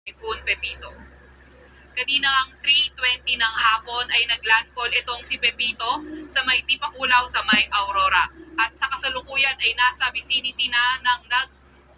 Typhoon Pepito. Kaninang 3:20 ng hapon ay naglandfall itong si Pepito sa may Tipakulaw sa may Aurora. At sa kasalukuyan ay nasa vicinity na ng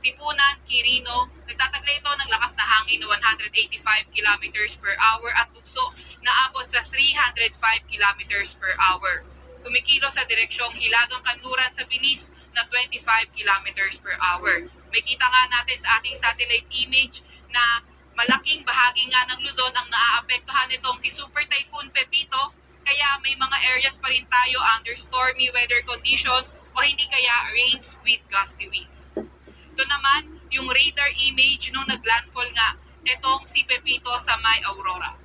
Tipunan, Quirino. Nagtataglay ito ng lakas na hangin na 185 kilometers per hour at bugso na abot sa 305 kilometers per hour. Kumikilo sa direksyong Hilagang Kanluran sa bilis na 25 kilometers per hour. May kita nga natin sa ating satellite image na malaking bahagi nga ng Luzon ang naaapektuhan nitong si Super Typhoon Pepito, kaya may mga areas pa rin tayo under stormy weather conditions o hindi kaya rains with gusty winds. Ito naman yung radar image nung naglandfall nga itong si Pepito sa may Aurora.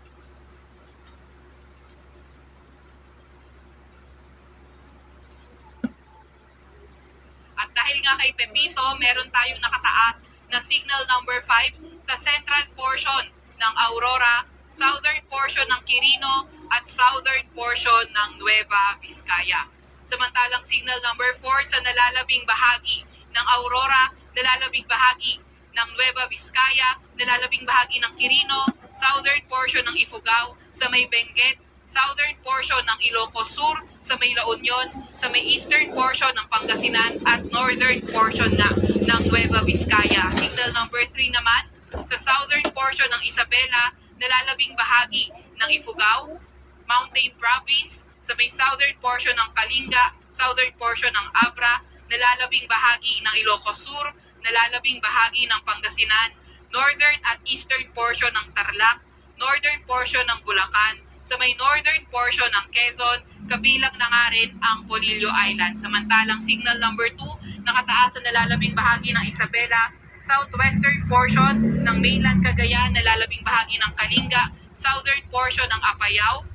At dahil nga kay Pepito, meron tayong nakataas na signal number 5 sa central portion ng Aurora, southern portion ng Quirino, at southern portion ng Nueva Vizcaya. Samantalang signal number 4 sa nalalabing bahagi ng Aurora, nalalabing bahagi ng Nueva Vizcaya, nalalabing bahagi ng Quirino, southern portion ng Ifugao, sa may Benguet, southern portion ng Ilocos Sur, sa may La Union, sa may eastern portion ng Pangasinan, at northern portion na ng Nueva Vizcaya. Signal number 3 naman, sa southern portion ng Isabela, nalalabing bahagi ng Ifugao, Mountain Province, sa may southern portion ng Kalinga, southern portion ng Abra, nalalabing bahagi ng Ilocos Sur, nalalabing bahagi ng Pangasinan, northern at eastern portion ng Tarlac, northern portion ng Bulacan, sa may northern portion ng Quezon, kabilang na nga rin ang Polillo Island. Samantalang signal number 2, nakataas sa nalalabing bahagi ng Isabela, southwestern portion ng mainland Cagayan, nalalabing bahagi ng Kalinga, southern portion ng Apayao,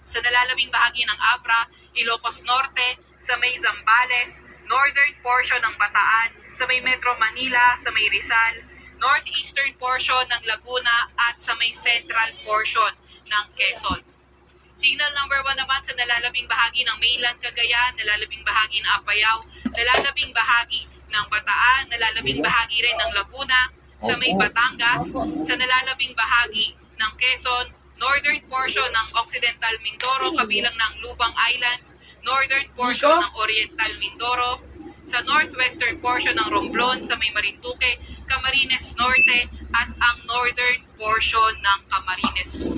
sa nalalabing bahagi ng Abra, Ilocos Norte, sa may Zambales, northern portion ng Bataan, sa may Metro Manila, sa may Rizal, northeastern portion ng Laguna, at sa may central portion ng Quezon. Signal number 1 naman sa nalalabing bahagi ng mainland Cagayan, nalalabing bahagi ng Apayao, nalalabing bahagi ng Bataan, nalalabing bahagi rin ng Laguna, sa may Batangas, sa nalalabing bahagi ng Quezon, northern portion ng Occidental Mindoro, kabilang ng Lubang Islands, northern portion ng Oriental Mindoro, sa northwestern portion ng Romblon, sa may Marinduque, Camarines Norte, at ang northern portion ng Camarines Sur.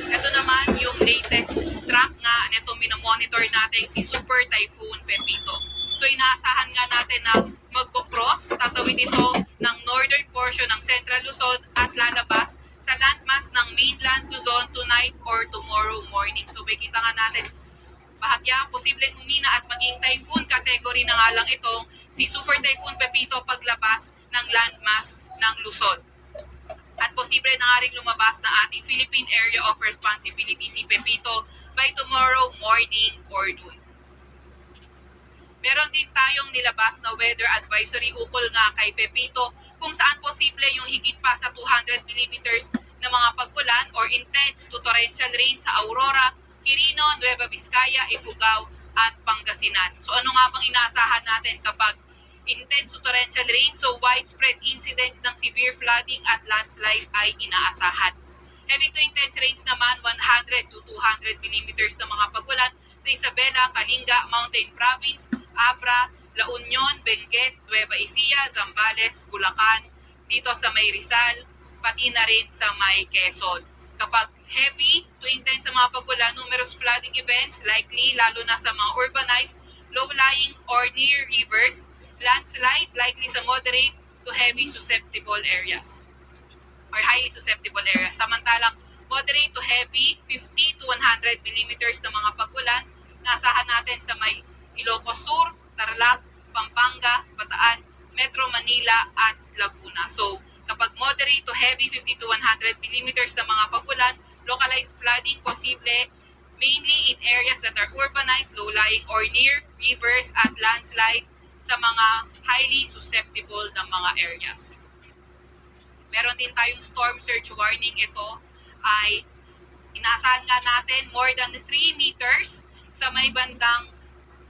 Ito naman yung latest track nga nitong minomonitor natin si Super Typhoon Pepito. So inaasahan nga natin na magko-cross, tatawid ito ng northern portion ng Central Luzon at lalabas sa landmass ng mainland Luzon tonight or tomorrow morning. So may kita nga natin, bahagya posibleng humina at maging typhoon category na nga lang itong si Super Typhoon Pepito paglabas ng landmass ng Luzon. At posible na nga rin lumabas na ating Philippine Area of Responsibility si Pepito by tomorrow morning or noon. Meron din tayong nilabas na weather advisory ukol nga kay Pepito kung saan posible yung higit pa sa 200 millimeters na mga pag-ulan or intense to torrential rain sa Aurora, Quirino, Nueva Vizcaya, Ifugao, at Pangasinan. So ano nga bang inaasahan natin kapag intense to torrential rain? So widespread incidents ng severe flooding at landslide ay inaasahan. Heavy to intense rains naman, 100 to 200 millimeters na mga pag-ulan sa Isabela, Kalinga, Mountain Province, Abra, La Union, Benguet, Nueva Ecija, Zambales, Bulacan, dito sa may Rizal, pati na rin sa may Quezon. Kapag heavy to intense sa mga pag-ulan, numerous flooding events likely lalo na sa mga urbanized, low-lying or near rivers, landslide likely sa moderate to heavy susceptible areas or highly susceptible areas. Samantalang moderate to heavy, 50 to 100 millimeters na mga pag-ulan, nasahan natin sa may Ilocos Sur, Tarlac, Pampanga, Bataan, Metro Manila, at Laguna. So, kapag moderate to heavy, 50 to 100 millimeters na mga pag-ulan, localized flooding posible mainly in areas that are urbanized, low-lying or near rivers, at landslide sa mga highly susceptible na mga areas. Meron din tayong storm surge warning. Ito ay inaasahan nga natin more than 3 meters sa may bandang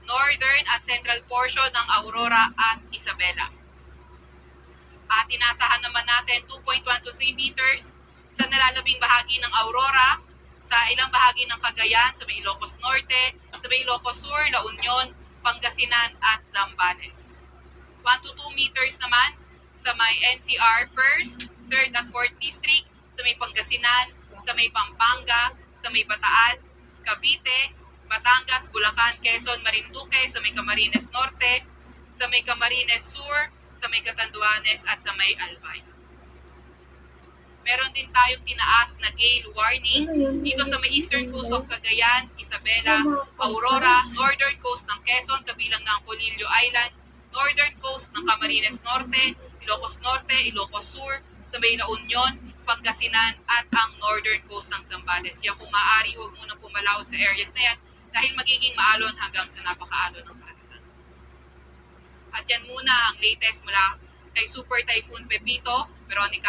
northern at central portion ng Aurora at Isabela. At inasahan naman natin 2.1 to 3 meters sa nalalabing bahagi ng Aurora, sa ilang bahagi ng Cagayan, sa may Ilocos Norte, sa may Ilocos Sur, La Union, Pangasinan at Zambales. 1 to 2 meters naman sa may NCR 1st, 3rd at 4th District, sa may Pangasinan, sa may Pampanga, sa may Bataan, Cavite, Batangas, Bulacan, Quezon, Marinduque, sa may Camarines Norte, sa may Camarines Sur, sa may Catanduanes at sa may Albay. Meron din tayong tinaas na gale warning dito sa may eastern coast of Cagayan, Isabela, Aurora, northern coast ng Quezon, kabilang ng Polillo Islands, northern coast ng Camarines Norte, Ilocos Norte, Ilocos Sur, sa may La Union, Pangasinan at ang northern coast ng Zambales. Kaya kung maaari, huwag munang pumalawag sa areas na yan dahil magiging maalon hanggang sa napakaalon ng karagatan. At yan muna ang latest mula kay Super Typhoon Pepito, Veronica